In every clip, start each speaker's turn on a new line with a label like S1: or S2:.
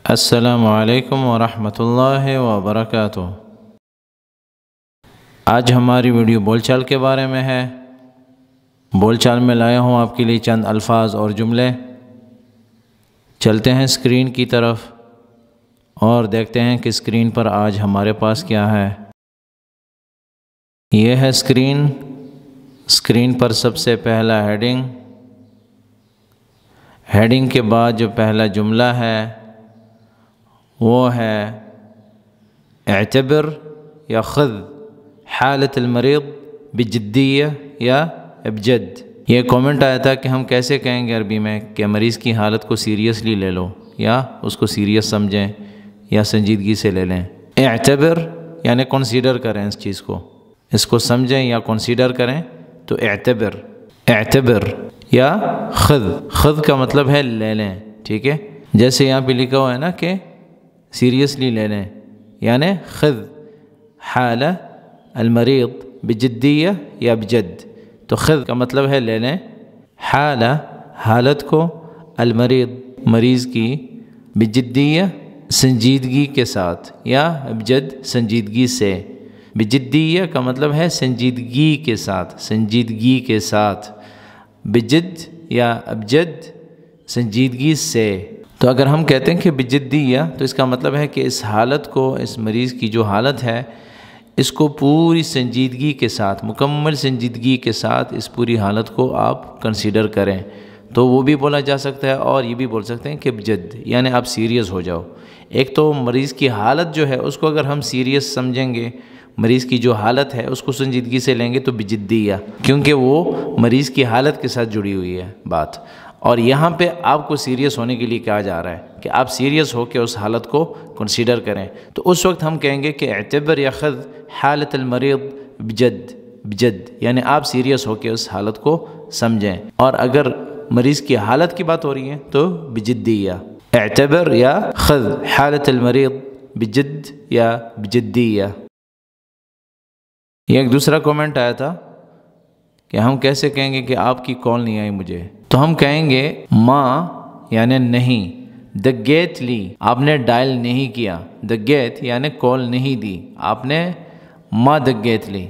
S1: السلام علیکم ورحمۃ اللہ وبرکاتہ۔ آج ہماری ویڈیو بول چال کے بارے میں ہے۔ بول چال میں لایا ہوں آپ کے لیے چند الفاظ اور جملے۔ چلتے ہیں اسکرین کی طرف اور دیکھتے ہیں کہ اسکرین پر آج ہمارے پاس کیا ہے۔ یہ ہے اسکرین۔ اسکرین پر سب سے پہلا ہیڈنگ کے بعد جو پہلا جملہ ہے وہ ہے اعتبر یا خذ حالت المریض بجدیہ یا بجد۔ یہ کومنٹ آیا تھا کہ ہم کیسے کہیں گے عربی میں کہ مریض کی حالت کو سیریسلی لے لو یا اس کو سیریس سمجھیں یا سنجیدگی سے لے لیں۔ اعتبر یعنی کنسیڈر کریں اس چیز کو، اس کو سمجھیں یا کنسیڈر کریں تو اعتبر یا خذ کا مطلب ہے لے لیں، ٹھیک ہے۔ جیسے یہاں پہ لکھا ہوا ہے نا کہ سیریسلی لے لیں، یعنی خذ حال المریض بجدیہ یا بجد۔ تو خذ کا مطلب ہے لے لیں، حالت کو، المریض مریض کی، بجدیہ سنجیدگی کے ساتھ یا بجد سنجیدگی سے۔ بجدیہ کا مطلب ہے سنجیدگی کے ساتھ، بجد یا ابجد سنجیدگی سے۔ تو اگر ہم کہتے ہیں کہ بجدیہ تو اس کا مطلب ہے کہ اس حالت کو، اس مریض کی جو حالت ہے اس کو پوری سنجیدگی کے ساتھ، مکمل سنجیدگی کے ساتھ اس پوری حالت کو آپ کنسیڈر کریں۔ تو وہ بھی بولا جا سکتا ہے اور یہ بھی بول سکتے ہیں کہ بجد یعنی آپ سیریس ہو جاؤ۔ ایک تو مریض کی حالت جو ہے اس کو اگر ہم سیریس سمجھیں گے، مریض کی جو حالت ہے اس کو سنجیدگی سے لیں گے تو بجدیہ، کیونکہ وہ مریض کی حالت کے ساتھ جڑی ہوئی ہے بات۔ اور یہاں پہ آپ کو سیریس ہونے کے لیے کہا جا رہا ہے کہ آپ سیریس ہو کے اس حالت کو کنسیڈر کریں۔ تو اس وقت ہم کہیں گے کہ اعتبر یا خذ حالت المریض بجد یعنی آپ سیریس ہو کے اس حالت کو سمجھیں۔ اور اگر مریض کی حالت کی بات ہو رہی ہے تو بجدیہ، اعتبر یا خذ حالت المریض بجد یا بجدیہ۔ یہ ایک دوسرا کومنٹ آیا تھا کہ ہم کیسے کہیں گے کہ آپ کی کال نہیں آئی مجھے، تو ہم کہیں گے ما یعنی نہیں، دگیت لی آپ نے ڈائل نہیں کیا، دگیت یعنی کال نہیں دی، آپ نے ما دگیت لی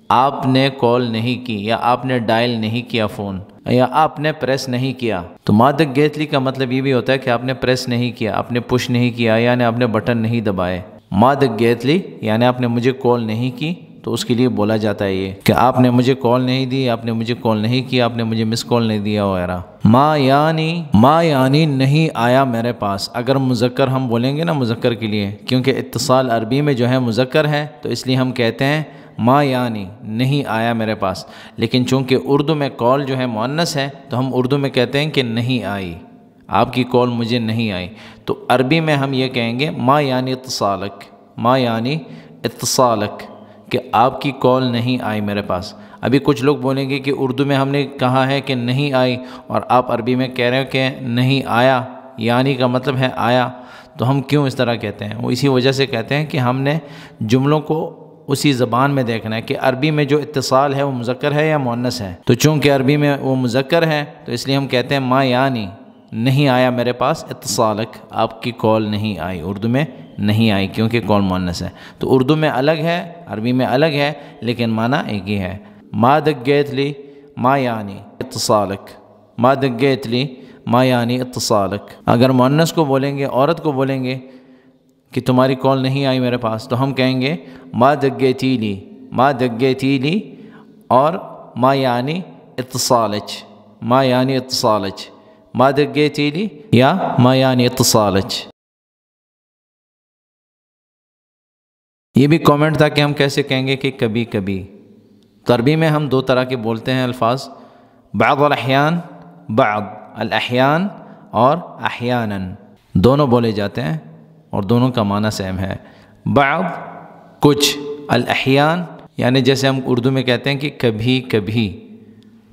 S1: آپ نے کال نہیں کی یا آپ نے ڈائل نہیں کیا فون یا آپ نے پریس نہیں کیا۔ تو ما دگیت لی کا مطلب یہ بھی ہوتا ہے کہ آپ نے پریس نہیں کیا، آپ نے پش نہیں کیا، یعنی آپ نے بٹن نہیں دبائے۔ ما دگیت لی یعنی آپ نے مجھے کال نہیں کی، تو اس کے لیے بولا جاتا ہے یہ کہ آپ نے مجھے کال نہیں دی، آپ نے مجھے کال نہیں کیا، آپ نے مجھے مس کال نہیں دیا وغیرہ۔ ما یعنی نہیں آیا میرے پاس۔ اگر مذکر ہم بولیں گے نا مذکر کے لیے، کیونکہ اتصال عربی میں جو ہے مذکر ہے تو اس لیے ہم کہتے ہیں ما یعنی نہیں آیا میرے پاس۔ لیکن چونکہ اردو میں کال جو ہے مؤنث ہے تو ہم اردو میں کہتے ہیں کہ نہیں آئی، آپ کی کال مجھے نہیں آئی۔ تو عربی میں ہم یہ کہیں گے ما یعنی اتصالک کہ آپ کی کال نہیں آئی میرے پاس۔ ابھی کچھ لوگ بولیں گے کہ اردو میں ہم نے کہا ہے کہ نہیں آئی اور آپ عربی میں کہہ رہے ہو کہ نہیں آیا، یعنی کا مطلب ہے آیا۔ تو ہم کیوں اس طرح کہتے ہیں؟ وہ اسی وجہ سے کہتے ہیں کہ ہم نے جملوں کو اسی زبان میں دیکھنا ہے کہ عربی میں جو اتصال ہے وہ مذکر ہے یا مؤنث ہے۔ تو چونکہ عربی میں وہ مذکر ہے تو اس لیے ہم کہتے ہیں ما یعنی نہیں آیا میرے پاس اتصالک، آپ کی کال نہیں آئی۔ اردو میں نہیں آئی کیونکہ کال مؤنث ہے۔ تو اردو میں الگ ہے، عربی میں الگ ہے، لیکن معنی ایک ہی ہے۔ ما دگیت لی ما یعنی اتصالک، ما دگیت لی ما یعنی اتصالک۔ اگر مؤنث کو بولیں گے، عورت کو بولیں گے کہ تمہاری کال نہیں آئی میرے پاس، تو ہم کہیں گے ما دگیتی لی اور ما یعنی اتصالچ، ما دگیتی لی یا ما یعنی اتصالچ۔ یہ بھی کومنٹ تھا کہ ہم کیسے کہیں گے کہ کبھی کبھی۔ تو عربی میں ہم دو طرح کے بولتے ہیں الفاظ، بعض الاحیان اور احیانا، دونوں بولے جاتے ہیں اور دونوں کا معنی سیم ہے۔ بعض کچھ، الاحیان یعنی جیسے ہم اردو میں کہتے ہیں کہ کبھی کبھی۔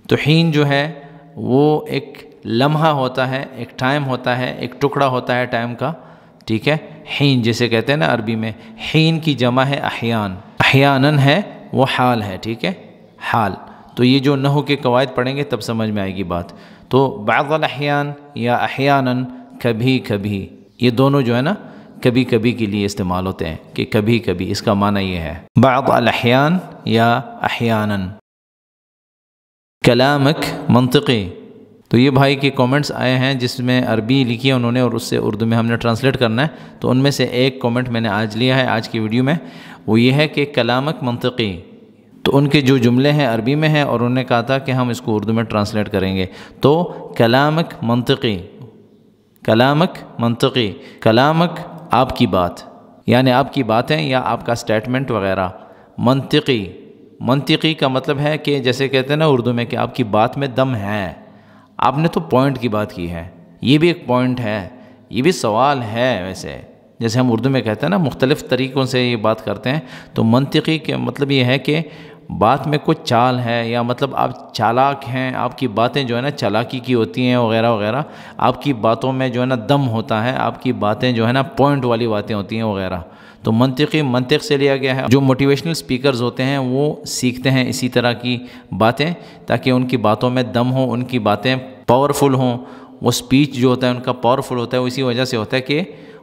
S1: تو حین جو ہے وہ ایک لمحہ ہوتا ہے، ایک ٹائم ہوتا ہے، ایک ٹکڑا ہوتا ہے ٹائم کا، ٹھیک ہے۔ حین جیسے کہتے ہیں نا عربی میں، حین کی جمع ہے احیان، احیاناً ہے وہ حال ہے، ٹھیک ہے، حال۔ تو یہ جو نحو کے قواعد پڑھیں گے تب سمجھ میں آئے گی بات۔ تو بعض الاحیان یا احیاناً کبھی کبھی، یہ دونوں جو ہے نا کبھی کبھی کے لیے استعمال ہوتے ہیں کہ کبھی کبھی، اس کا معنی یہ ہے بعض الاحیان یا احیاناً۔ کلامک منطقی، تو یہ بھائی کے کامنٹس آئے ہیں جس میں عربی لکھی ہے انہوں نے اور اس سے اردو میں ہم نے ٹرانسلیٹ کرنا ہے، تو ان میں سے ایک کامنٹ میں نے آج لیا ہے آج کی ویڈیو میں، وہ یہ ہے کہ کلامک منطقی، تو ان کے جو جملے ہیں عربی میں ہیں اور انہوں نے کہا تھا کہ ہم اس کو اردو میں ٹرانسلیٹ کریں گے، تو کلامک منطقی، کلامک منطقی، کلامک آپ کی بات، یعنی آپ کی باتیں یا آپ کا سٹیٹمنٹ وغیرہ، منطقی، منطقی کا مطلب ہے کہ جیسے کہتے ہیں نا اردو میں کہ آپ کی بات میں دم ہے، آپ نے تو پوائنٹ کی بات کی ہے، یہ بھی ایک پوائنٹ ہے، یہ بھی سوال ہے، ویسے جیسے ہم اردو میں کہتے ہیں نا مختلف طریقوں سے یہ بات کرتے ہیں، تو منطقی کے مطلب یہ ہے کہ بات میں کچھ چال ہے، یا مطلب آپ چالاک ہیں، آپ کی باتیں جو ہے نا چالاکی کی ہوتی ہیں وغیرہ وغیرہ، آپ کی باتوں میں جو ہے نا دم ہوتا ہے، آپ کی باتیں جو ہے نا پوائنٹ والی باتیں ہوتی ہیں وغیرہ، تو منطقی منطق سے لیا گیا ہے۔ جو موٹیویشنل سپیکرز ہوتے ہیں وہ سیکھتے ہیں اسی طرح کی باتیں تاکہ ان کی باتوں میں دم ہو، ان کی باتیں پاورفل ہوں، وہ سپیچ جو ہوتا ہے ان کا پاورفل ہوتا ہے، اسی وجہ سے ہوتا ہے کہ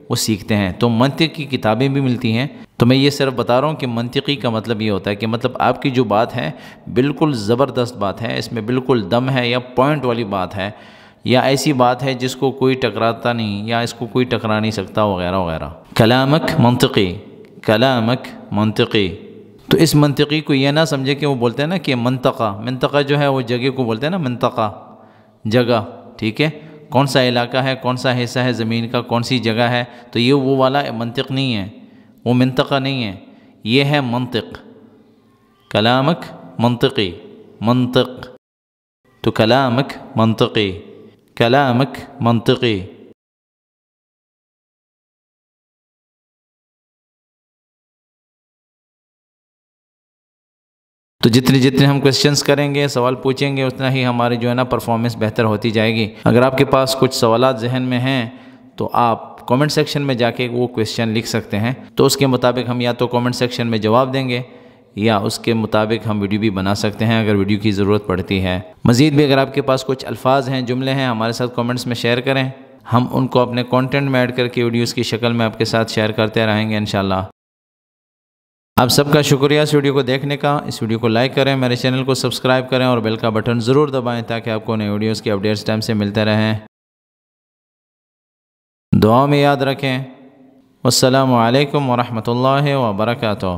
S1: وہ سیکھتے ہیں، تو منطق کی کتابیں بھی ملتی ہیں، تو میں یہ صرف بتا رہا ہوں کہ منطقی کا مطلب یہ ہوتا ہے کہ مطلب آپ کی جو بات ہے بالکل زبردست بات ہے، اس میں بالکل دم ہے یا پوائنٹ والی بات ہے، یا ایسی بات ہے جس کو کوئی ٹکراتا نہیں یا اس کو کوئی ٹکرا نہیں سکتا وغیرہ وغیرہ۔ کلامک منطقی، کلامک منطقی، تو اس منطقی کو یہ نہ سمجھے کہ وہ بولتے ہیں نا کہ منطقہ، منطقہ جو ہے وہ جگہ کو بولتے ہیں نا، منطقہ جگہ، ٹھیک ہے، کون سا علاقہ ہے، کون سا حصہ ہے زمین کا، کون سی جگہ ہے، تو یہ وہ والا منطق نہیں ہے، وہ منطقہ نہیں ہے، یہ ہے منطق، کلامک منطقی، منطق، تو کلامک منطقی، کلامک منطقی۔ تو جتنے ہم کویسچنس کریں گے، سوال پوچھیں گے، اتنا ہی ہماری جو ہے نا پرفارمنس بہتر ہوتی جائے گی۔ اگر آپ کے پاس کچھ سوالات ذہن میں ہیں تو آپ کامنٹ سیکشن میں جا کے وہ کویسچن لکھ سکتے ہیں، تو اس کے مطابق ہم یا تو کامنٹ سیکشن میں جواب دیں گے یا اس کے مطابق ہم ویڈیو بھی بنا سکتے ہیں اگر ویڈیو کی ضرورت پڑتی ہے۔ مزید بھی اگر آپ کے پاس کچھ الفاظ ہیں، جملے ہیں، ہمارے ساتھ کامنٹس میں شیئر کریں، ہم ان کو اپنے کانٹینٹ میں ایڈ کر کے ویڈیوز کی شکل میں آپ کے ساتھ شیئر کرتے رہیں گے انشاءاللہ۔ آپ سب کا شکریہ اس ویڈیو کو دیکھنے کا، اس ویڈیو کو لائک کریں، میرے چینل کو سبسکرائب کریں اور بیل کا بٹن ضرور دبائیں تاکہ آپ کو نئے ویڈیوز کے اپڈیٹس ٹائم سے ملتے رہیں۔ دعا میں یاد رکھیں۔ والسلام علیکم ورحمۃ اللہ وبرکاتہ۔